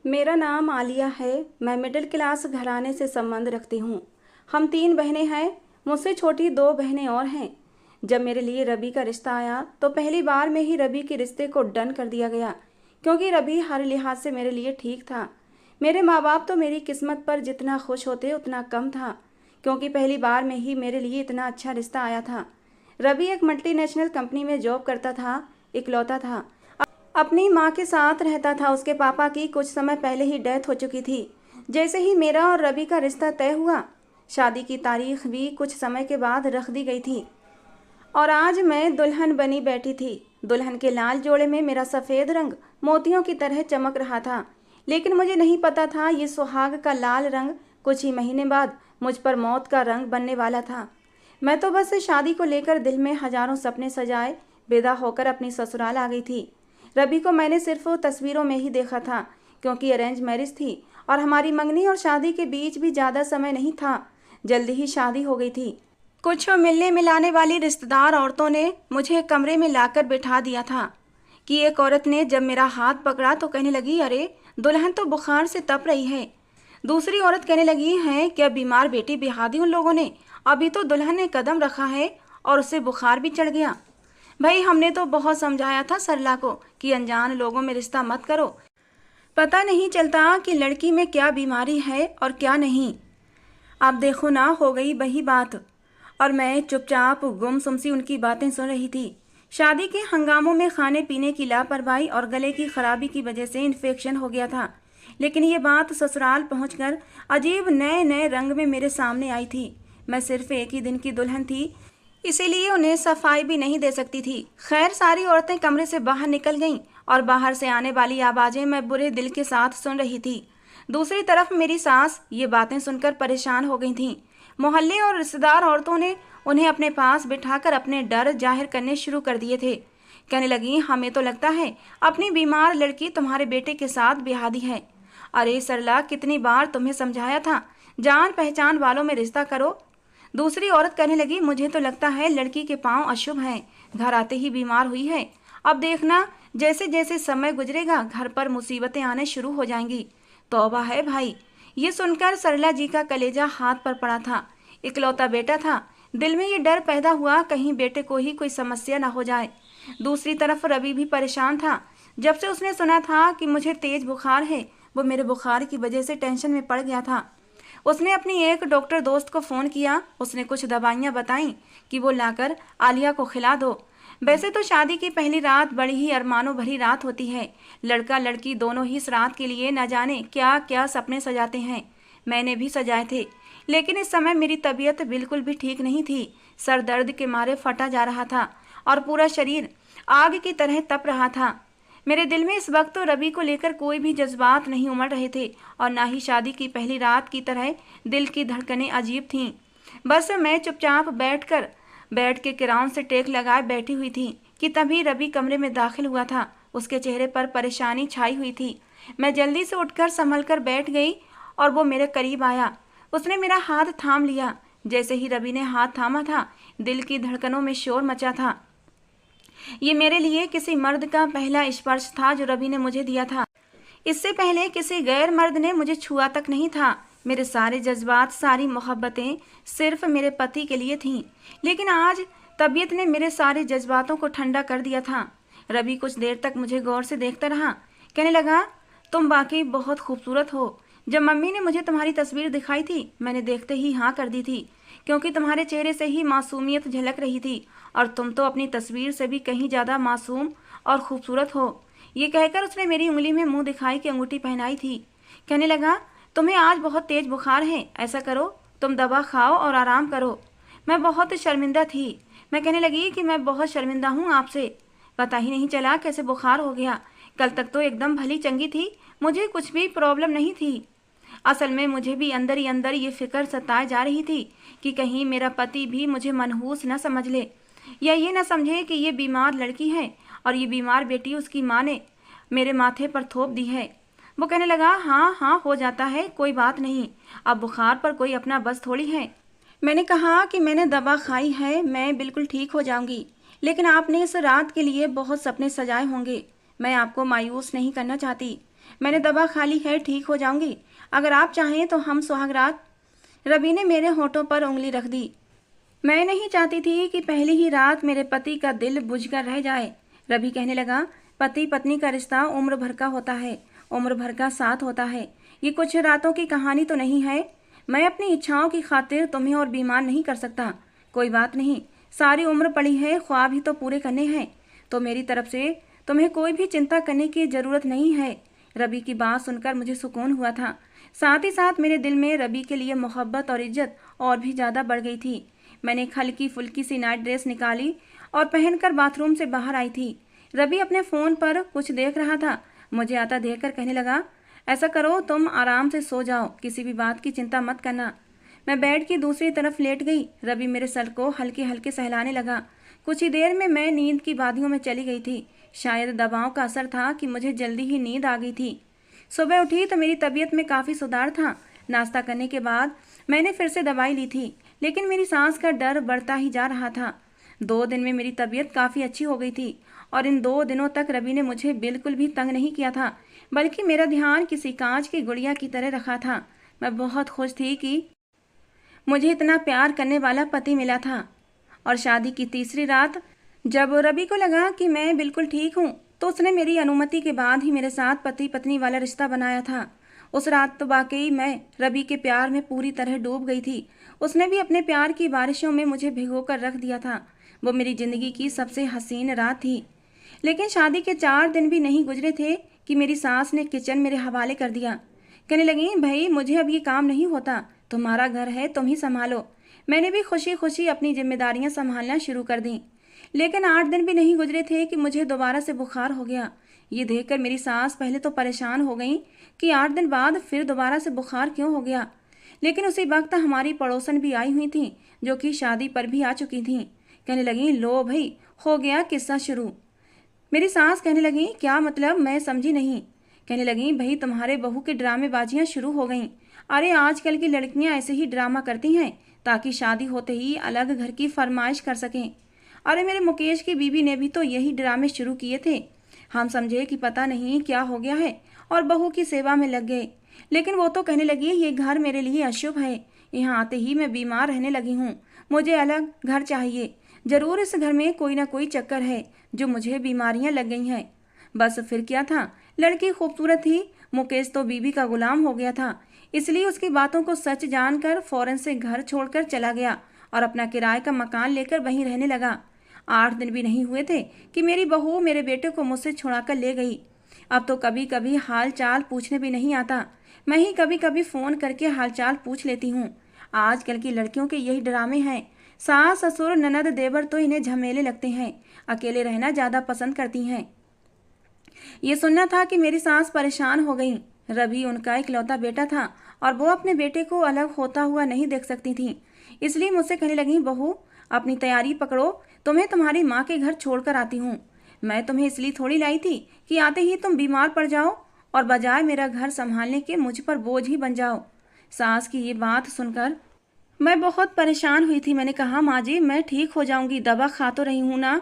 मेरा नाम आलिया है। मैं मिडिल क्लास घराने से संबंध रखती हूँ। हम 3 बहनें हैं। मुझसे छोटी 2 बहनें और हैं। जब मेरे लिए रवि का रिश्ता आया तो पहली बार में ही रवि के रिश्ते को डन कर दिया गया, क्योंकि रवि हर लिहाज से मेरे लिए ठीक था। मेरे माँ बाप तो मेरी किस्मत पर जितना खुश होते उतना कम था, क्योंकि पहली बार में ही मेरे लिए इतना अच्छा रिश्ता आया था। रवि एक मल्टीनेशनल कंपनी में जॉब करता था, इकलौता था। अपनी माँ के साथ रहता था। उसके पापा की कुछ समय पहले ही डेथ हो चुकी थी। जैसे ही मेरा और रवि का रिश्ता तय हुआ, शादी की तारीख भी कुछ समय के बाद रख दी गई थी और आज मैं दुल्हन बनी बैठी थी। दुल्हन के लाल जोड़े में मेरा सफ़ेद रंग मोतियों की तरह चमक रहा था, लेकिन मुझे नहीं पता था ये सुहाग का लाल रंग कुछ ही महीने बाद मुझ पर मौत का रंग बनने वाला था। मैं तो बस शादी को लेकर दिल में हजारों सपने सजाए विदा होकर अपनी ससुराल आ गई थी। रवि को मैंने सिर्फ तस्वीरों में ही देखा था, क्योंकि अरेंज मैरिज थी और हमारी मंगनी और शादी के बीच भी ज़्यादा समय नहीं था। जल्दी ही शादी हो गई थी। कुछ मिलने मिलाने वाली रिश्तेदार औरतों ने मुझे कमरे में लाकर बिठा दिया था कि एक औरत ने जब मेरा हाथ पकड़ा तो कहने लगी, अरे दुल्हन तो बुखार से तप रही है। दूसरी औरत कहने लगी है, क्या बीमार बेटी बिहा दी उन लोगों ने? अभी तो दुल्हन ने कदम रखा है और उससे बुखार भी चढ़ गया। भाई हमने तो बहुत समझाया था सरला को कि अनजान लोगों में रिश्ता मत करो, पता नहीं चलता कि लड़की में क्या बीमारी है और क्या नहीं। अब देखो ना, हो गई वही बात। और मैं चुपचाप गुमसुम सी उनकी बातें सुन रही थी। शादी के हंगामों में खाने पीने की लापरवाही और गले की खराबी की वजह से इन्फेक्शन हो गया था, लेकिन ये बात ससुराल पहुंचकर अजीब नए नए रंग में मेरे सामने आई थी। मैं सिर्फ एक ही दिन की दुल्हन थी, इसीलिए उन्हें सफाई भी नहीं दे सकती थी। खैर, सारी औरतें कमरे से बाहर निकल गईं और बाहर से आने वाली आवाज़ें मैं बुरे दिल के साथ सुन रही थी। दूसरी तरफ मेरी सास ये बातें सुनकर परेशान हो गई थीं। मोहल्ले और रिश्तेदार औरतों ने उन्हें अपने पास बिठाकर अपने डर जाहिर करने शुरू कर दिए थे। कहने लगी, हमें तो लगता है अपनी बीमार लड़की तुम्हारे बेटे के साथ ब्याह दी है। अरे सरला, कितनी बार तुम्हें समझाया था, जान पहचान वालों में रिश्ता करो। दूसरी औरत कहने लगी, मुझे तो लगता है लड़की के पांव अशुभ हैं, घर आते ही बीमार हुई है। अब देखना, जैसे जैसे समय गुजरेगा घर पर मुसीबतें आने शुरू हो जाएंगी। तौबा है भाई। ये सुनकर सरला जी का कलेजा हाथ पर पड़ा था। इकलौता बेटा था, दिल में ये डर पैदा हुआ कहीं बेटे को ही कोई समस्या न हो जाए। दूसरी तरफ रवि भी परेशान था। जब से उसने सुना था कि मुझे तेज बुखार है, वो मेरे बुखार की वजह से टेंशन में पड़ गया था। उसने अपनी एक डॉक्टर दोस्त को फ़ोन किया। उसने कुछ दवाइयाँ बताईं कि वो लाकर आलिया को खिला दो। वैसे तो शादी की पहली रात बड़ी ही अरमानों भरी रात होती है। लड़का लड़की दोनों ही इस रात के लिए न जाने क्या क्या सपने सजाते हैं। मैंने भी सजाए थे, लेकिन इस समय मेरी तबीयत बिल्कुल भी ठीक नहीं थी। सर दर्द के मारे फटा जा रहा था और पूरा शरीर आग की तरह तप रहा था। मेरे दिल में इस वक्त तो रवि को लेकर कोई भी जज्बात नहीं उमड़ रहे थे और ना ही शादी की पहली रात की तरह दिल की धड़कनें अजीब थीं। बस मैं चुपचाप बैठ के किराउन से टेक लगाए बैठी हुई थी कि तभी रवि कमरे में दाखिल हुआ था। उसके चेहरे पर परेशानी छाई हुई थी। मैं जल्दी से उठकर संभल कर बैठ गई और वो मेरे करीब आया। उसने मेरा हाथ थाम लिया। जैसे ही रवि ने हाथ थामा था, दिल की धड़कनों में शोर मचा था। ये मेरे लिए किसी मर्द का पहला स्पर्श था जो रवि ने मुझे दिया था। इससे पहले किसी गैर मर्द ने मुझे छुआ तक नहीं था। मेरे सारे जज्बात, सारी मोहब्बतें सिर्फ मेरे पति के लिए थीं, लेकिन आज तबीयत ने मेरे सारे जज्बातों को ठंडा कर दिया था। रवि कुछ देर तक मुझे गौर से देखता रहा। कहने लगा, तुम वाकई बहुत खूबसूरत हो। जब मम्मी ने मुझे तुम्हारी तस्वीर दिखाई थी, मैंने देखते ही हाँ कर दी थी, क्योंकि तुम्हारे चेहरे से ही मासूमियत झलक रही थी और तुम तो अपनी तस्वीर से भी कहीं ज़्यादा मासूम और खूबसूरत हो। ये कहकर उसने मेरी उंगली में मुंह दिखाई की अंगूठी पहनाई थी। कहने लगा, तुम्हें आज बहुत तेज बुखार है, ऐसा करो तुम दवा खाओ और आराम करो। मैं बहुत शर्मिंदा थी। मैं कहने लगी कि मैं बहुत शर्मिंदा हूँ आपसे, पता ही नहीं चला कैसे बुखार हो गया। कल तक तो एकदम भली चंगी थी, मुझे कुछ भी प्रॉब्लम नहीं थी। असल में मुझे भी अंदर ही अंदर ये फिक्र सताए जा रही थी कि कहीं मेरा पति भी मुझे मनहूस न समझ ले, या ये न समझे कि ये बीमार लड़की है और ये बीमार बेटी उसकी माँ ने मेरे माथे पर थोप दी है। वो कहने लगा, हाँ हाँ हो जाता है, कोई बात नहीं, अब बुखार पर कोई अपना बस थोड़ी है। मैंने कहा कि मैंने दवा खाई है, मैं बिल्कुल ठीक हो जाऊंगी, लेकिन आपने इस रात के लिए बहुत सपने सजाए होंगे। मैं आपको मायूस नहीं करना चाहती। मैंने दवा खा ली है, ठीक हो जाऊंगी। अगर आप चाहें तो हम सुहागरात। रवि ने मेरे होठों पर उंगली रख दी। मैं नहीं चाहती थी कि पहली ही रात मेरे पति का दिल बुझकर रह जाए। रवि कहने लगा, पति पत्नी का रिश्ता उम्र भर का होता है, उम्र भर का साथ होता है। ये कुछ रातों की कहानी तो नहीं है। मैं अपनी इच्छाओं की खातिर तुम्हें और बीमार नहीं कर सकता। कोई बात नहीं, सारी उम्र पड़ी है, ख्वाब ही तो पूरे करने हैं। तो मेरी तरफ से तुम्हें कोई भी चिंता करने की ज़रूरत नहीं है। रवि की बात सुनकर मुझे सुकून हुआ था। साथ ही साथ मेरे दिल में रवि के लिए मोहब्बत और इज्जत और भी ज़्यादा बढ़ गई थी। मैंने एक हल्की फुल्की सी नाइट ड्रेस निकाली और पहनकर बाथरूम से बाहर आई थी। रवि अपने फ़ोन पर कुछ देख रहा था। मुझे आता देखकर कहने लगा, ऐसा करो तुम आराम से सो जाओ, किसी भी बात की चिंता मत करना। मैं बेड की दूसरी तरफ लेट गई। रवि मेरे सर को हल्के हल्के सहलाने लगा। कुछ ही देर में मैं नींद की वादियों में चली गई थी। शायद दवाओं का असर था कि मुझे जल्दी ही नींद आ गई थी। सुबह उठी तो मेरी तबीयत में काफ़ी सुधार था। नाश्ता करने के बाद मैंने फिर से दवाई ली थी, लेकिन मेरी सांस का डर बढ़ता ही जा रहा था। 2 दिन में मेरी तबीयत काफ़ी अच्छी हो गई थी और इन 2 दिनों तक रवि ने मुझे बिल्कुल भी तंग नहीं किया था, बल्कि मेरा ध्यान किसी कांच की गुड़िया की तरह रखा था। मैं बहुत खुश थी कि मुझे इतना प्यार करने वाला पति मिला था। और शादी की तीसरी रात जब रवि को लगा कि मैं बिल्कुल ठीक हूँ, तो उसने मेरी अनुमति के बाद ही मेरे साथ पति पत्नी वाला रिश्ता बनाया था। उस रात तो वाकई मैं रवि के प्यार में पूरी तरह डूब गई थी। उसने भी अपने प्यार की बारिशों में मुझे भिगोकर रख दिया था। वो मेरी ज़िंदगी की सबसे हसीन रात थी। लेकिन शादी के 4 दिन भी नहीं गुजरे थे कि मेरी सास ने किचन मेरे हवाले कर दिया। कहने लगी, भाई मुझे अब ये काम नहीं होता, तुम्हारा घर है, तुम ही संभालो। मैंने भी खुशी खुशी अपनी जिम्मेदारियां संभालना शुरू कर दी। लेकिन 8 दिन भी नहीं गुजरे थे कि मुझे दोबारा से बुखार हो गया। ये देखकर मेरी सास पहले तो परेशान हो गई कि 8 दिन बाद फिर दोबारा से बुखार क्यों हो गया। लेकिन उसी वक्त हमारी पड़ोसन भी आई हुई थी, जो कि शादी पर भी आ चुकी थीं। कहने लगी, लो भाई, हो गया किस्सा शुरू। मेरी सास कहने लगी, क्या मतलब, मैं समझी नहीं। कहने लगी, भाई तुम्हारे बहू की ड्रामेबाजियां शुरू हो गईं। अरे आजकल की लड़कियां ऐसे ही ड्रामा करती हैं ताकि शादी होते ही अलग घर की फरमाइश कर सकें। अरे मेरे मुकेश की बीवी ने भी तो यही ड्रामे शुरू किए थे। हम समझे कि पता नहीं क्या हो गया है और बहू की सेवा में लग गए। लेकिन वो तो कहने लगी, ये घर मेरे लिए अशुभ है, यहाँ आते ही मैं बीमार रहने लगी हूँ, मुझे अलग घर चाहिए। जरूर इस घर में कोई ना कोई चक्कर है जो मुझे बीमारियां लग गई हैं। बस फिर क्या था, लड़की खूबसूरत थी, मुकेश तो बीबी का गुलाम हो गया था। इसलिए उसकी बातों को सच जानकर फौरन से घर छोड़कर चला गया और अपना किराए का मकान लेकर वहीं रहने लगा। 8 दिन भी नहीं हुए थे कि मेरी बहू मेरे बेटे को मुझसे छुड़ाकर ले गई। अब तो कभी कभी हाल चाल पूछने भी नहीं आता, मैं ही कभी कभी फ़ोन करके हाल चाल पूछ लेती हूँ। आजकल की लड़कियों के यही ड्रामे हैं। सास ससुर ननद देवर तो इन्हें झमेले लगते हैं, अकेले रहना ज़्यादा पसंद करती हैं। ये सुनना था कि मेरी सास परेशान हो गई। रवि उनका इकलौता बेटा था और वो अपने बेटे को अलग होता हुआ नहीं देख सकती थी। इसलिए मुझसे कहने लगी, बहू अपनी तैयारी पकड़ो, तुम्हें तुम्हारी माँ के घर छोड़कर आती हूँ। मैं तुम्हें इसलिए थोड़ी लाई थी कि आते ही तुम बीमार पड़ जाओ और बजाय मेरा घर संभालने के मुझ पर बोझ ही बन जाओ। सास की ये बात सुनकर मैं बहुत परेशान हुई थी। मैंने कहा, माँ जी मैं ठीक हो जाऊंगी, दवा खा तो रही हूँ ना,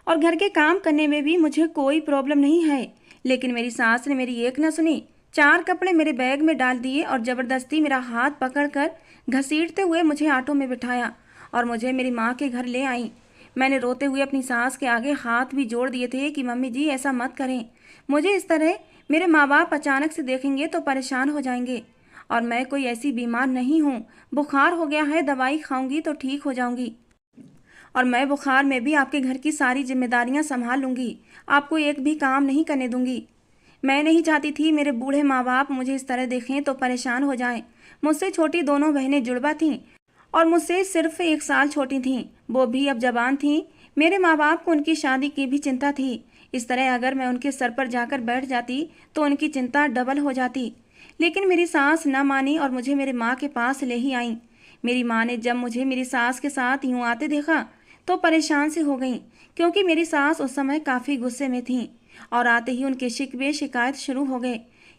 और घर के काम करने में भी मुझे कोई प्रॉब्लम नहीं है। लेकिन मेरी सास ने मेरी एक न सुनी, 4 कपड़े मेरे बैग में डाल दिए और ज़बरदस्ती मेरा हाथ पकड़कर घसीटते हुए मुझे ऑटो में बिठाया और मुझे मेरी माँ के घर ले आई। मैंने रोते हुए अपनी सास के आगे हाथ भी जोड़ दिए थे कि मम्मी जी ऐसा मत करें, मुझे इस तरह मेरे माँ बाप अचानक से देखेंगे तो परेशान हो जाएंगे और मैं कोई ऐसी बीमार नहीं हूँ। बुखार हो गया है, दवाई खाऊंगी तो ठीक हो जाऊंगी और मैं बुखार में भी आपके घर की सारी जिम्मेदारियां संभाल लूंगी, आपको एक भी काम नहीं करने दूंगी। मैं नहीं चाहती थी मेरे बूढ़े माँ बाप मुझे इस तरह देखें तो परेशान हो जाएं। मुझसे छोटी दोनों बहनें जुड़वा थीं और मुझसे सिर्फ 1 साल छोटी थीं, वो भी अब जवान थीं। मेरे माँ बाप को उनकी शादी की भी चिंता थी। इस तरह अगर मैं उनके सर पर जाकर बैठ जाती तो उनकी चिंता डबल हो जाती। लेकिन मेरी सास न मानी और मुझे मेरे माँ के पास ले ही आई। मेरी माँ ने जब मुझे मेरी सास के साथ यूँ आते देखा तो परेशान सी हो गई, क्योंकि मेरी सास उस समय काफ़ी गुस्से में थी और आते ही उनके शिकवे शिकायत शुरू हो गए।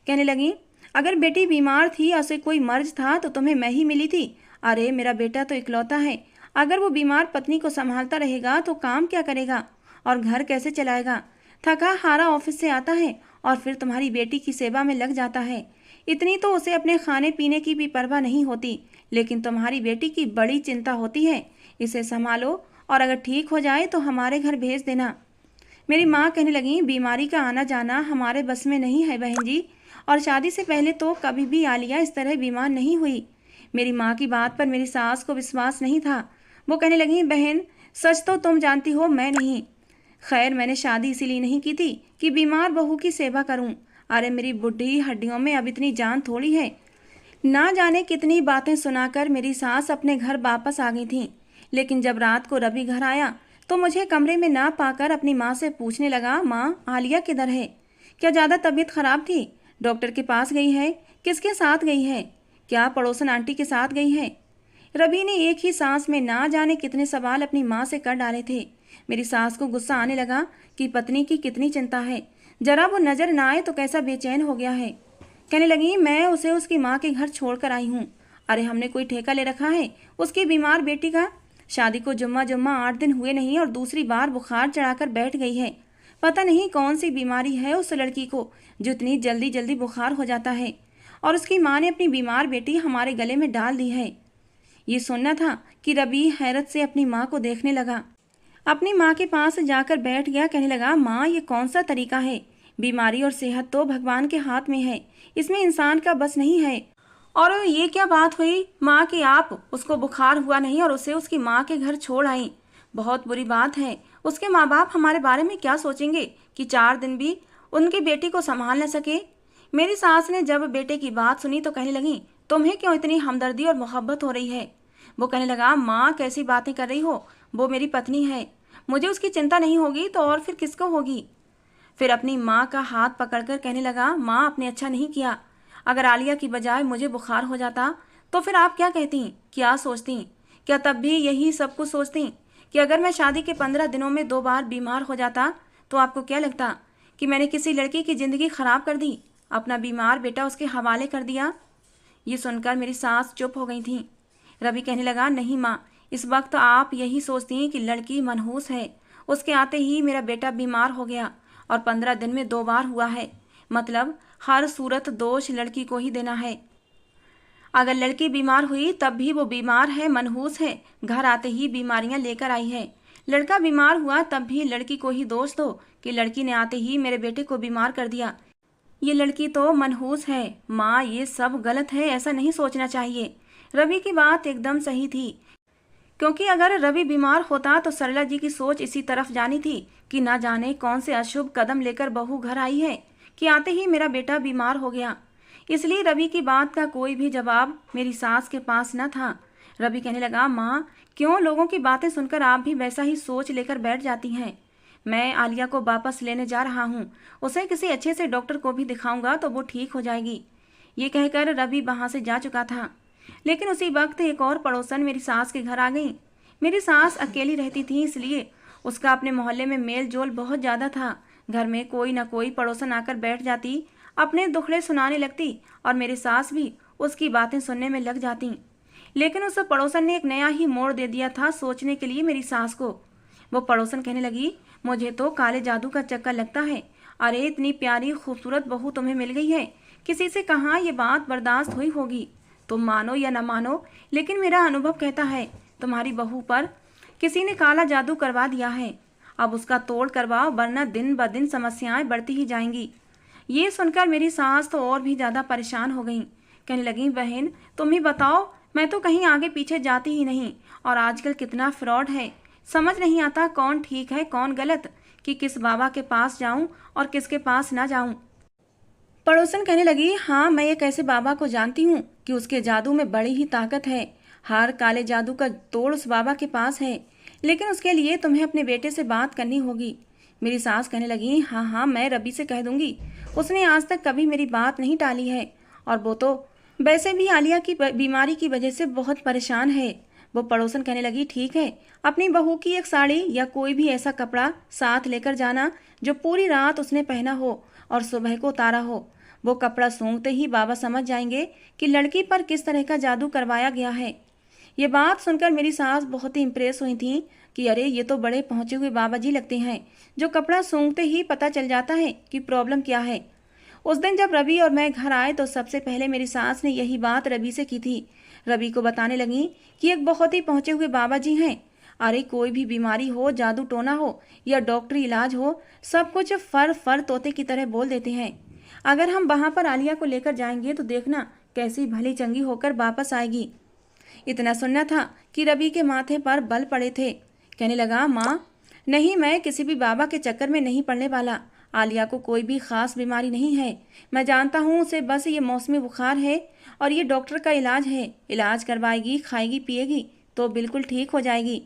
कहने लगी, अगर बेटी बीमार थी या उसे कोई मर्ज था तो तुम्हें मैं ही मिली थी। अरे मेरा बेटा तो इकलौता है, अगर वो बीमार पत्नी को संभालता रहेगा तो काम क्या करेगा और घर कैसे चलाएगा। थका हारा ऑफिस से आता है और फिर तुम्हारी बेटी की सेवा में लग जाता है। इतनी तो उसे अपने खाने पीने की भी परवाह नहीं होती, लेकिन तुम्हारी बेटी की बड़ी चिंता होती है। इसे संभालो और अगर ठीक हो जाए तो हमारे घर भेज देना। मेरी माँ कहने लगी, बीमारी का आना जाना हमारे बस में नहीं है बहन जी, और शादी से पहले तो कभी भी आलिया इस तरह बीमार नहीं हुई। मेरी माँ की बात पर मेरी सास को विश्वास नहीं था। वो कहने लगी, बहन सच तो तुम जानती हो, मैं नहीं। खैर मैंने शादी इसीलिए नहीं की थी कि बीमार बहू की सेवा करूं। अरे मेरी बुढ़ी हड्डियों में अब इतनी जान थोड़ी है। ना जाने कितनी बातें सुनाकर मेरी सास अपने घर वापस आ गई थी। लेकिन जब रात को रवि घर आया तो मुझे कमरे में ना पाकर अपनी माँ से पूछने लगा, माँ आलिया किधर है? क्या ज़्यादा तबीयत खराब थी? डॉक्टर के पास गई है? किसके साथ गई है? क्या पड़ोसन आंटी के साथ गई है? रवि ने एक ही सांस में ना जाने कितने सवाल अपनी माँ से कर डाले थे। मेरी सास को गुस्सा आने लगा कि पत्नी की कितनी चिंता है, जरा वो नजर ना आए तो कैसा बेचैन हो गया है। कहने लगी, मैं उसे उसकी माँ के घर छोड़कर आई हूँ। अरे हमने कोई ठेका ले रखा है उसकी बीमार बेटी का? शादी को जुम्मा 8 दिन हुए नहीं और दूसरी बार बुखार चढ़ाकर बैठ गई है। पता नहीं कौन सी बीमारी है उस लड़की को जो इतनी जल्दी जल्दी बुखार हो जाता है, और उसकी माँ ने अपनी बीमार बेटी हमारे गले में डाल दी है। ये सुनना था कि रवि हैरत से अपनी माँ को देखने लगा। अपनी माँ के पास जाकर बैठ गया। कहने लगा, माँ ये कौन सा तरीका है? बीमारी और सेहत तो भगवान के हाथ में है, इसमें इंसान का बस नहीं है। और ये क्या बात हुई माँ कि आप उसको बुखार हुआ नहीं और उसे उसकी माँ के घर छोड़ आई? बहुत बुरी बात है। उसके माँ बाप हमारे बारे में क्या सोचेंगे कि 4 दिन भी उनकी बेटी को संभाल न सके। मेरी सास ने जब बेटे की बात सुनी तो कहने लगी, तुम्हें क्यों इतनी हमदर्दी और मोहब्बत हो रही है? वो कहने लगा, माँ कैसी बातें कर रही हो, वो मेरी पत्नी है, मुझे उसकी चिंता नहीं होगी तो और फिर किसको होगी? फिर अपनी माँ का हाथ पकड़कर कहने लगा, माँ आपने अच्छा नहीं किया। अगर आलिया की बजाय मुझे बुखार हो जाता तो फिर आप क्या कहती, क्या सोचती? क्या तब भी यही सब कुछ सोचती कि अगर मैं शादी के 15 दिनों में 2 बार बीमार हो जाता तो आपको क्या लगता कि मैंने किसी लड़की की ज़िंदगी ख़राब कर दी, अपना बीमार बेटा उसके हवाले कर दिया? ये सुनकर मेरी सास चुप हो गई थी। रवि कहने लगा, नहीं माँ, इस वक्त आप यही सोचती हैं कि लड़की मनहूस है, उसके आते ही मेरा बेटा बीमार हो गया और 15 दिन में 2 बार हुआ है, मतलब हर सूरत दोष लड़की को ही देना है। अगर लड़की बीमार हुई तब भी वो बीमार है, मनहूस है, घर आते ही बीमारियां लेकर आई है। लड़का बीमार हुआ तब भी लड़की को ही दोष दो कि लड़की ने आते ही मेरे बेटे को बीमार कर दिया। ये लड़की तो मनहूस है। माँ ये सब गलत है, ऐसा नहीं सोचना चाहिए। रवि की बात एकदम सही थी, क्योंकि अगर रवि बीमार होता तो सरला जी की सोच इसी तरफ जानी थी कि ना जाने कौन से अशुभ कदम लेकर बहू घर आई है कि आते ही मेरा बेटा बीमार हो गया। इसलिए रवि की बात का कोई भी जवाब मेरी सास के पास न था। रवि कहने लगा, माँ क्यों लोगों की बातें सुनकर आप भी वैसा ही सोच लेकर बैठ जाती हैं? मैं आलिया को वापस लेने जा रहा हूँ, उसे किसी अच्छे से डॉक्टर को भी दिखाऊंगा तो वो ठीक हो जाएगी। ये कहकर रवि वहाँ से जा चुका था। लेकिन उसी वक्त एक और पड़ोसन मेरी सास के घर आ गई। मेरी सास अकेली रहती थी, इसलिए उसका अपने मोहल्ले में मेल जोल बहुत ज़्यादा था। घर में कोई ना कोई पड़ोसन आकर बैठ जाती, अपने दुखड़े सुनाने लगती और मेरी सास भी उसकी बातें सुनने में लग जाती। लेकिन उस पड़ोसन ने एक नया ही मोड़ दे दिया था सोचने के लिए मेरी सास को। वो पड़ोसन कहने लगी, मुझे तो काले जादू का चक्कर लगता है। अरे इतनी प्यारी खूबसूरत बहू तुम्हें मिल गई है, किसी से कहाँ ये बात बर्दाश्त हुई होगी? तुम मानो या न मानो, लेकिन मेरा अनुभव कहता है तुम्हारी बहू पर किसी ने काला जादू करवा दिया है। अब उसका तोड़ करवाओ, वरना दिन ब दिन समस्याएं बढ़ती ही जाएंगी। ये सुनकर मेरी सास तो और भी ज़्यादा परेशान हो गई। कहने लगी, बहन तुम ही बताओ, मैं तो कहीं आगे पीछे जाती ही नहीं, और आजकल कितना फ्रॉड है, समझ नहीं आता कौन ठीक है कौन गलत, कि किस बाबा के पास जाऊं और किसके पास ना जाऊं। पड़ोसन कहने लगी, हाँ मैं एक ऐसे बाबा को जानती हूँ कि उसके जादू में बड़ी ही ताकत है। हर काले जादू का तोड़ उस बाबा के पास है, लेकिन उसके लिए तुम्हें अपने बेटे से बात करनी होगी। मेरी सास कहने लगी, हाँ हाँ मैं रवि से कह दूंगी, उसने आज तक कभी मेरी बात नहीं टाली है, और वो तो वैसे भी आलिया की बीमारी की वजह से बहुत परेशान है। वो पड़ोसन कहने लगी, ठीक है, अपनी बहू की एक साड़ी या कोई भी ऐसा कपड़ा साथ लेकर जाना जो पूरी रात उसने पहना हो और सुबह को उतारा हो। वो कपड़ा सूंघते ही बाबा समझ जाएंगे कि लड़की पर किस तरह का जादू करवाया गया है। ये बात सुनकर मेरी सास बहुत ही इम्प्रेस हुई थी। कि अरे ये तो बड़े पहुंचे हुए बाबा जी लगते हैं, जो कपड़ा सूंघते ही पता चल जाता है कि प्रॉब्लम क्या है। उस दिन जब रवि और मैं घर आए तो सबसे पहले मेरी सास ने यही बात रवि से की थी। रवि को बताने लगी कि एक बहुत ही पहुंचे हुए बाबा जी हैं। अरे कोई भी बीमारी हो, जादू टोना हो या डॉक्टरी इलाज हो, सब कुछ फर फर तोते की तरह बोल देते हैं। अगर हम वहां पर आलिया को लेकर जाएंगे तो देखना कैसी भली चंगी होकर वापस आएगी। इतना सुनना था कि रवि के माथे पर बल पड़े थे। कहने लगा, माँ नहीं, मैं किसी भी बाबा के चक्कर में नहीं पड़ने वाला। आलिया को कोई भी खास बीमारी नहीं है। मैं जानता हूँ उसे बस ये मौसमी बुखार है और ये डॉक्टर का इलाज है। इलाज करवाएगी, खाएगी, पिएगी तो बिल्कुल ठीक हो जाएगी।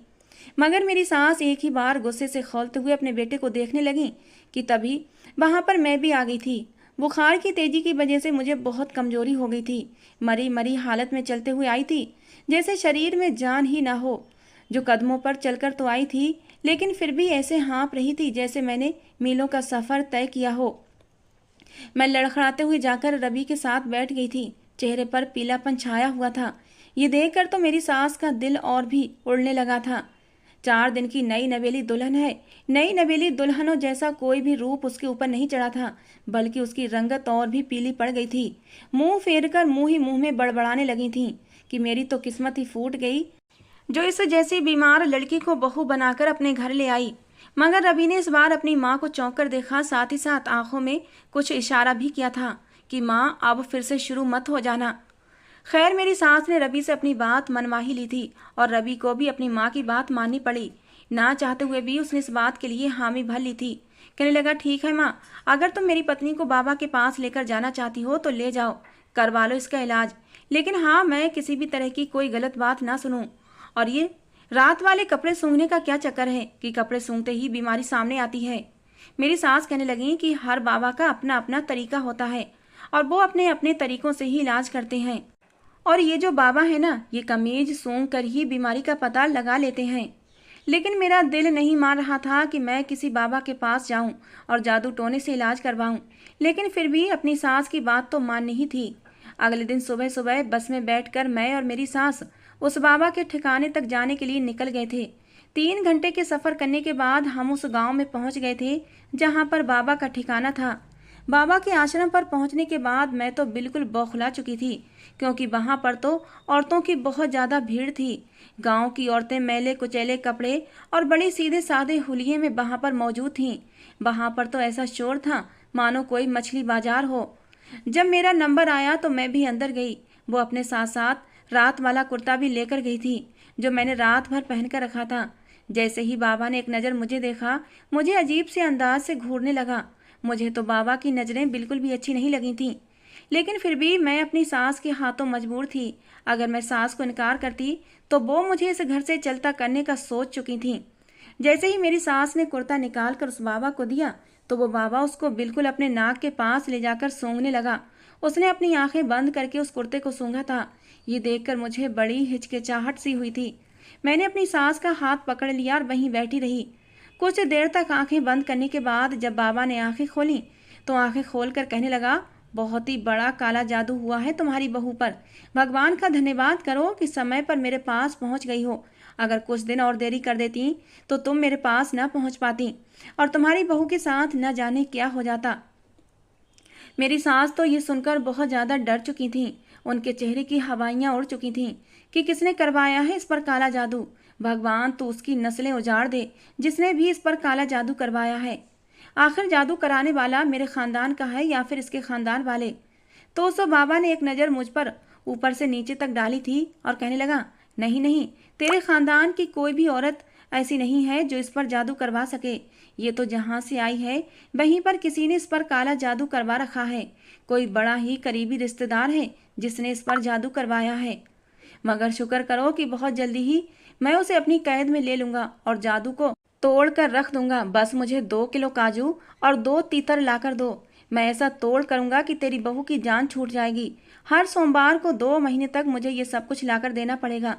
मगर मेरी सास एक ही बार गुस्से से खौलते हुए अपने बेटे को देखने लगी कि तभी वहां पर मैं भी आ गई थी। बुखार की तेजी की वजह से मुझे बहुत कमजोरी हो गई थी। मरी मरी हालत में चलते हुए आई थी, जैसे शरीर में जान ही ना हो। जो कदमों पर चलकर तो आई थी, लेकिन फिर भी ऐसे हाँप रही थी जैसे मैंने मीलों का सफर तय किया हो। मैं लड़खड़ाते हुए जाकर रवि के साथ बैठ गई थी। चेहरे पर पीलापन छाया हुआ था। ये देखकर तो मेरी सास का दिल और भी उड़ने लगा था। 4 दिन की नई नवेली दुल्हन है। नई नवेली दुल्हनों जैसा कोई भी रूप उसके ऊपर नहीं चढ़ा था, बल्कि उसकी रंगत और भी पीली पड़ गई थी। मुंह फेर कर मुंह ही मुंह में बड़बड़ाने लगी थी कि मेरी तो किस्मत ही फूट गई जो इस जैसी बीमार लड़की को बहू बनाकर अपने घर ले आई। मगर रवि ने इस बार अपनी माँ को चौंक कर देखा, साथ ही साथ आंखों में कुछ इशारा भी किया था कि माँ अब फिर से शुरू मत हो जाना। खैर मेरी सास ने रवि से अपनी बात मनवा ही ली थी और रवि को भी अपनी माँ की बात माननी पड़ी। ना चाहते हुए भी उसने इस बात के लिए हामी भर ली थी। कहने लगा, ठीक है माँ, अगर तुम मेरी पत्नी को बाबा के पास लेकर जाना चाहती हो तो ले जाओ, करवा लो इसका इलाज। लेकिन हाँ, मैं किसी भी तरह की कोई गलत बात ना सुनूं। और ये रात वाले कपड़े सूंघने का क्या चक्कर है कि कपड़े सूंघते ही बीमारी सामने आती है। मेरी सास कहने लगी कि हर बाबा का अपना अपना तरीका होता है और वो अपने अपने तरीकों से ही इलाज करते हैं। और ये जो बाबा है ना, ये कमीज सूंघ कर ही बीमारी का पता लगा लेते हैं। लेकिन मेरा दिल नहीं मान रहा था कि मैं किसी बाबा के पास जाऊं और जादू टोने से इलाज करवाऊं। लेकिन फिर भी अपनी सास की बात तो माननी ही थी। अगले दिन सुबह सुबह बस में बैठकर मैं और मेरी सास उस बाबा के ठिकाने तक जाने के लिए निकल गए थे। 3 घंटे के सफर करने के बाद हम उस गांव में पहुंच गए थे जहां पर बाबा का ठिकाना था। बाबा के आश्रम पर पहुंचने के बाद मैं तो बिल्कुल बौखला चुकी थी, क्योंकि वहां पर तो औरतों की बहुत ज्यादा भीड़ थी। गांव की औरतें मैले कुचैले कपड़े और बड़े सीधे साधे हुलिये में वहां पर मौजूद थीं। वहां पर तो ऐसा शोर था मानो कोई मछली बाजार हो। जब मेरा नंबर आया तो मैं भी अंदर गई। वो अपने साथ साथ रात वाला कुर्ता भी लेकर गई थी जो मैंने रात भर पहन कर रखा था। जैसे ही बाबा ने एक नज़र मुझे देखा, मुझे अजीब से अंदाज से घूरने लगा। मुझे तो बाबा की नज़रें बिल्कुल भी अच्छी नहीं लगी थीं, लेकिन फिर भी मैं अपनी सास के हाथों मजबूर थी। अगर मैं सास को इनकार करती तो वो मुझे इस घर से चलता करने का सोच चुकी थी। जैसे ही मेरी सास ने कुर्ता निकाल कर उस बाबा को दिया तो वो बाबा उसको बिल्कुल अपने नाक के पास ले जाकर सूंघने लगा। उसने अपनी आंखें बंद करके उस कुर्ते को सूंघा था। ये देखकर मुझे बड़ी हिचकिचाहट सी हुई थी। मैंने अपनी सास का हाथ पकड़ लिया और वहीं बैठी रही। कुछ देर तक आंखें बंद करने के बाद जब बाबा ने आंखें खोली तो आंखें खोलकर कहने लगा, बहुत ही बड़ा काला जादू हुआ है तुम्हारी बहू पर। भगवान का धन्यवाद करो कि समय पर मेरे पास पहुंच गई हो। अगर कुछ दिन और देरी कर देती तो तुम मेरे पास न पहुंच पाती और तुम्हारी बहू के साथ न जाने क्या हो जाता। मेरी सास तो ये सुनकर बहुत ज़्यादा डर चुकी थी। उनके चेहरे की हवाइयाँ उड़ चुकी थीं कि किसने करवाया है इस पर काला जादू। भगवान तो उसकी नस्लें उजाड़ दे जिसने भी इस पर काला जादू करवाया है। आखिर जादू कराने वाला मेरे खानदान का है या फिर इसके खानदान वाले। तो उस बाबा ने एक नज़र मुझ पर ऊपर से नीचे तक डाली थी और कहने लगा, नहीं नहीं, तेरे खानदान की कोई भी औरत ऐसी नहीं है जो इस पर जादू करवा सके। ये तो जहाँ से आई है वहीं पर किसी ने इस पर काला जादू करवा रखा है। कोई बड़ा ही करीबी रिश्तेदार है जिसने इस पर जादू करवाया है। मगर शुक्र करो कि बहुत जल्दी ही मैं उसे अपनी कैद में ले लूंगा और जादू को तोड़ कर रख दूंगा। बस मुझे 2 किलो काजू और 2 तीतर लाकर दो। मैं ऐसा तोड़ करूंगा कि तेरी बहू की जान छूट जाएगी। हर सोमवार को 2 महीने तक मुझे ये सब कुछ लाकर देना पड़ेगा।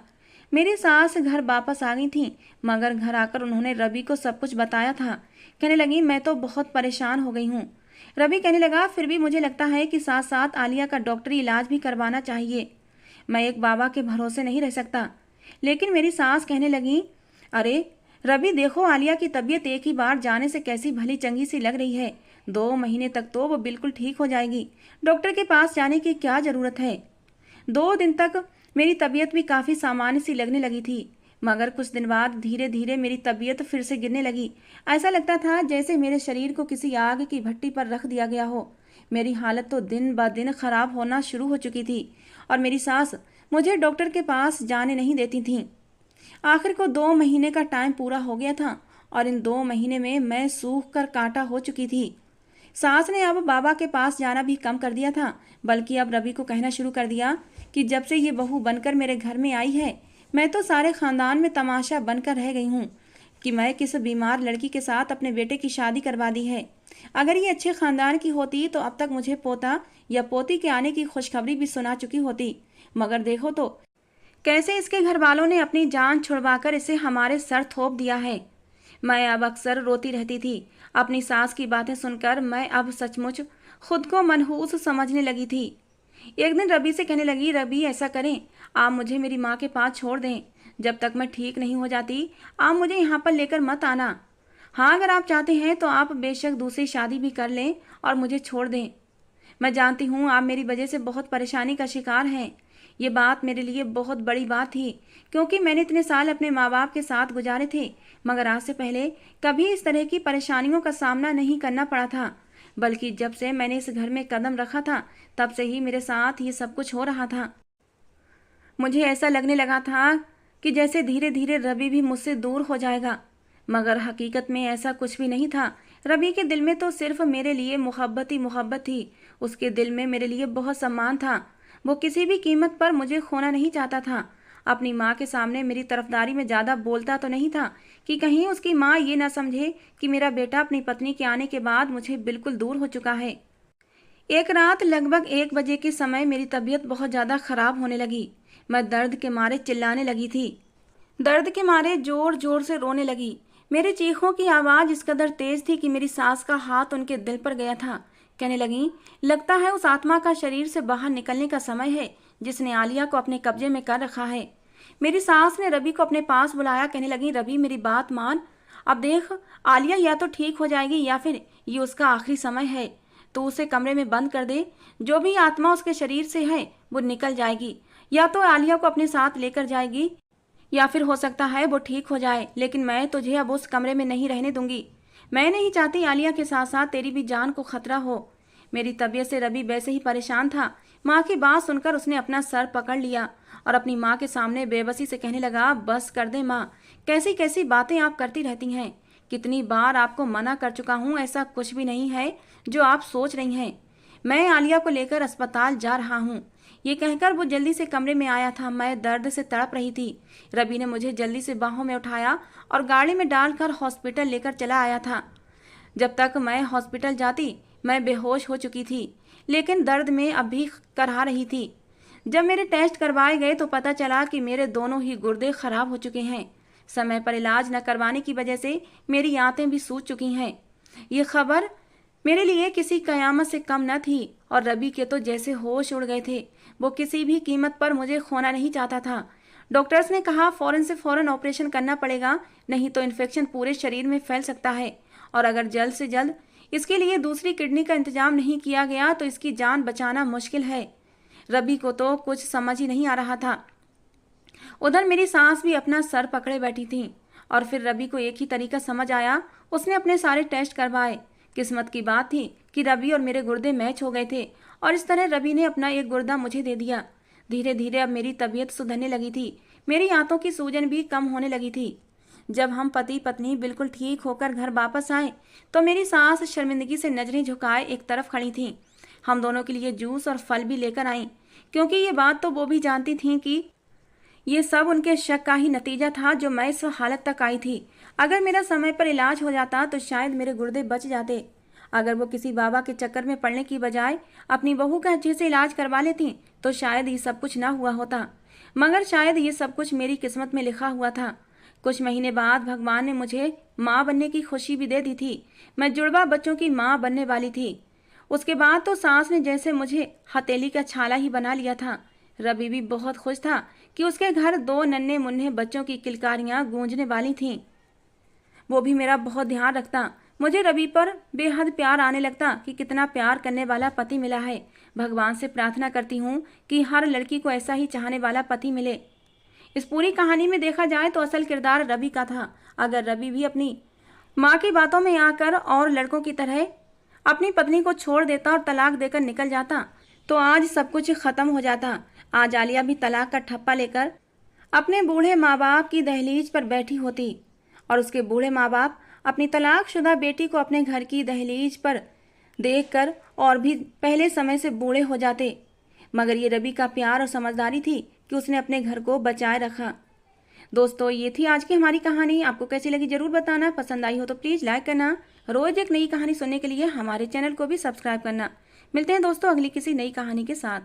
मेरी सास घर वापस आ गई थी, मगर घर आकर उन्होंने रवि को सब कुछ बताया था। कहने लगी, मैं तो बहुत परेशान हो गई हूँ। रवि कहने लगा, फिर भी मुझे लगता है कि साथ साथ आलिया का डॉक्टरी इलाज भी करवाना चाहिए। मैं एक बाबा के भरोसे नहीं रह सकता। लेकिन मेरी सास कहने लगी, अरे रवि देखो, आलिया की तबीयत एक ही बार जाने से कैसी भली चंगी सी लग रही है। 2 महीने तक तो वो बिल्कुल ठीक हो जाएगी। डॉक्टर के पास जाने की क्या जरूरत है। 2 दिन तक मेरी तबीयत भी काफ़ी सामान्य सी लगने लगी थी, मगर कुछ दिन बाद धीरे धीरे मेरी तबीयत फिर से गिरने लगी। ऐसा लगता था जैसे मेरे शरीर को किसी आग की भट्टी पर रख दिया गया हो। मेरी हालत तो दिन ब दिन खराब होना शुरू हो चुकी थी और मेरी सास मुझे डॉक्टर के पास जाने नहीं देती थी। आखिर को 2 महीने का टाइम पूरा हो गया था और इन 2 महीने में मैं सूख कर कांटा हो चुकी थी। सास ने अब बाबा के पास जाना भी कम कर दिया था, बल्कि अब रवि को कहना शुरू कर दिया कि जब से ये बहू बनकर मेरे घर में आई है, मैं तो सारे खानदान में तमाशा बनकर रह गई हूँ कि मैं किस बीमार लड़की के साथ अपने बेटे की शादी करवा दी है। अगर ये अच्छे खानदान की होती तो अब तक मुझे पोता या पोती के आने की खुशखबरी भी सुना चुकी होती, मगर देखो तो कैसे इसके घर वालों ने अपनी जान छुड़वाकर इसे हमारे सर थोप दिया है। मैं अब अक्सर रोती रहती थी। अपनी सास की बातें सुनकर मैं अब सचमुच खुद को मनहूस समझने लगी थी। एक दिन रवि से कहने लगी, रवि ऐसा करें, आप मुझे मेरी माँ के पास छोड़ दें। जब तक मैं ठीक नहीं हो जाती आप मुझे यहाँ पर लेकर मत आना। हाँ, अगर आप चाहते हैं तो आप बेशक दूसरी शादी भी कर लें और मुझे छोड़ दें। मैं जानती हूँ आप मेरी वजह से बहुत परेशानी का शिकार हैं। ये बात मेरे लिए बहुत बड़ी बात थी, क्योंकि मैंने इतने साल अपने माँ बाप के साथ गुजारे थे, मगर आज से पहले कभी इस तरह की परेशानियों का सामना नहीं करना पड़ा था। बल्कि जब से मैंने इस घर में कदम रखा था तब से ही मेरे साथ ये सब कुछ हो रहा था। मुझे ऐसा लगने लगा था कि जैसे धीरे धीरे रवि भी मुझसे दूर हो जाएगा, मगर हकीकत में ऐसा कुछ भी नहीं था। रवि के दिल में तो सिर्फ मेरे लिए मोहब्बत ही मोहब्बत थी। उसके दिल में मेरे लिए बहुत सम्मान था। वो किसी भी कीमत पर मुझे खोना नहीं चाहता था। अपनी माँ के सामने मेरी तरफदारी में ज़्यादा बोलता तो नहीं था कि कहीं उसकी माँ ये ना समझे कि मेरा बेटा अपनी पत्नी के आने के बाद मुझे बिल्कुल दूर हो चुका है। एक रात लगभग 1 बजे के समय मेरी तबीयत बहुत ज़्यादा खराब होने लगी। मैं दर्द के मारे चिल्लाने लगी थी, दर्द के मारे जोर जोर से रोने लगी। मेरी चीखों की आवाज़ इस कदर तेज थी कि मेरी सास का हाथ उनके दिल पर गया था। कहने लगी, लगता है उस आत्मा का शरीर से बाहर निकलने का समय है जिसने आलिया को अपने कब्जे में कर रखा है। मेरी सास ने रवि को अपने पास बुलाया। कहने लगी, रवि मेरी बात मान। अब देख, आलिया या तो ठीक हो जाएगी या फिर ये उसका आखिरी समय है। तो उसे कमरे में बंद कर दे। जो भी आत्मा उसके शरीर से है वो निकल जाएगी, या तो आलिया को अपने साथ लेकर जाएगी या फिर हो सकता है वो ठीक हो जाए, लेकिन मैं तुझे अब उस कमरे में नहीं रहने दूंगी। मैं नहीं चाहती आलिया के साथ साथ तेरी भी जान को खतरा हो। मेरी तबीयत से रवि वैसे ही परेशान था। माँ की बात सुनकर उसने अपना सर पकड़ लिया और अपनी माँ के सामने बेबसी से कहने लगा, बस कर दे माँ, कैसी कैसी बातें आप करती रहती हैं। कितनी बार आपको मना कर चुका हूँ, ऐसा कुछ भी नहीं है जो आप सोच रही हैं। मैं आलिया को लेकर अस्पताल जा रहा हूँ। ये कहकर वो जल्दी से कमरे में आया था। मैं दर्द से तड़प रही थी। रवि ने मुझे जल्दी से बाहों में उठाया और गाड़ी में डालकर हॉस्पिटल लेकर चला आया था। जब तक मैं हॉस्पिटल जाती मैं बेहोश हो चुकी थी, लेकिन दर्द में अब भी करहा रही थी। जब मेरे टेस्ट करवाए गए तो पता चला कि मेरे दोनों ही गुर्दे खराब हो चुके हैं। समय पर इलाज न करवाने की वजह से मेरी आंतें भी सूज चुकी हैं। ये खबर मेरे लिए किसी कयामत से कम न थी और रवि के तो जैसे होश उड़ गए थे। वो किसी भी कीमत पर मुझे खोना नहीं चाहता था। डॉक्टर्स ने कहा फौरन से फौरन ऑपरेशन करना पड़ेगा, नहीं तो इन्फेक्शन पूरे शरीर में फैल सकता है, और अगर जल्द से जल्द इसके लिए दूसरी किडनी का इंतजाम नहीं किया गया तो इसकी जान बचाना मुश्किल है। रवि को तो कुछ समझ ही नहीं आ रहा था। उधर मेरी सास भी अपना सर पकड़े बैठी थी और फिर रवि को एक ही तरीका समझ आया। उसने अपने सारे टेस्ट करवाए। किस्मत की बात थी कि रवि और मेरे गुर्दे मैच हो गए थे और इस तरह रवि ने अपना एक गुर्दा मुझे दे दिया। धीरे धीरे अब मेरी तबीयत सुधरने लगी थी। मेरी आंतों की सूजन भी कम होने लगी थी। जब हम पति पत्नी बिल्कुल ठीक होकर घर वापस आए तो मेरी सास शर्मिंदगी से नजरें झुकाए एक तरफ खड़ी थीं। हम दोनों के लिए जूस और फल भी लेकर आईं, क्योंकि ये बात तो वो भी जानती थीं कि ये सब उनके शक का ही नतीजा था जो मैं इस हालत तक आई थी। अगर मेरा समय पर इलाज हो जाता तो शायद मेरे गुर्दे बच जाते। अगर वो किसी बाबा के चक्कर में पड़ने की बजाय अपनी बहू का अच्छे से इलाज करवा लेती तो शायद ये सब कुछ ना हुआ होता। मगर शायद ये सब कुछ मेरी किस्मत में लिखा हुआ था। कुछ महीने बाद भगवान ने मुझे माँ बनने की खुशी भी दे दी थी। मैं जुड़वा बच्चों की माँ बनने वाली थी। उसके बाद तो सास ने जैसे मुझे हथेली का छाला ही बना लिया था। रवि भी बहुत खुश था कि उसके घर 2 नन्हे मुन्ने बच्चों की किलकारियां गूंजने वाली थीं। वो भी मेरा बहुत ध्यान रखता। मुझे रवि पर बेहद प्यार आने लगता कि कितना प्यार करने वाला पति मिला है। भगवान से प्रार्थना करती हूँ कि हर लड़की को ऐसा ही चाहने वाला पति मिले। इस पूरी कहानी में देखा जाए तो असल किरदार रवि का था। अगर रवि भी अपनी माँ की बातों में आकर और लड़कों की तरह अपनी पत्नी को छोड़ देता और तलाक देकर निकल जाता तो आज सब कुछ खत्म हो जाता। आज आलिया भी तलाक का ठप्पा लेकर अपने बूढ़े माँ बाप की दहलीज पर बैठी होती और उसके बूढ़े माँ बाप अपनी तलाकशुदा बेटी को अपने घर की दहलीज पर देखकर और भी पहले समय से बूढ़े हो जाते। मगर ये रवि का प्यार और समझदारी थी कि उसने अपने घर को बचाए रखा। दोस्तों, ये थी आज की हमारी कहानी। आपको कैसी लगी जरूर बताना। पसंद आई हो तो प्लीज़ लाइक करना। रोज एक नई कहानी सुनने के लिए हमारे चैनल को भी सब्सक्राइब करना। मिलते हैं दोस्तों अगली किसी नई कहानी के साथ।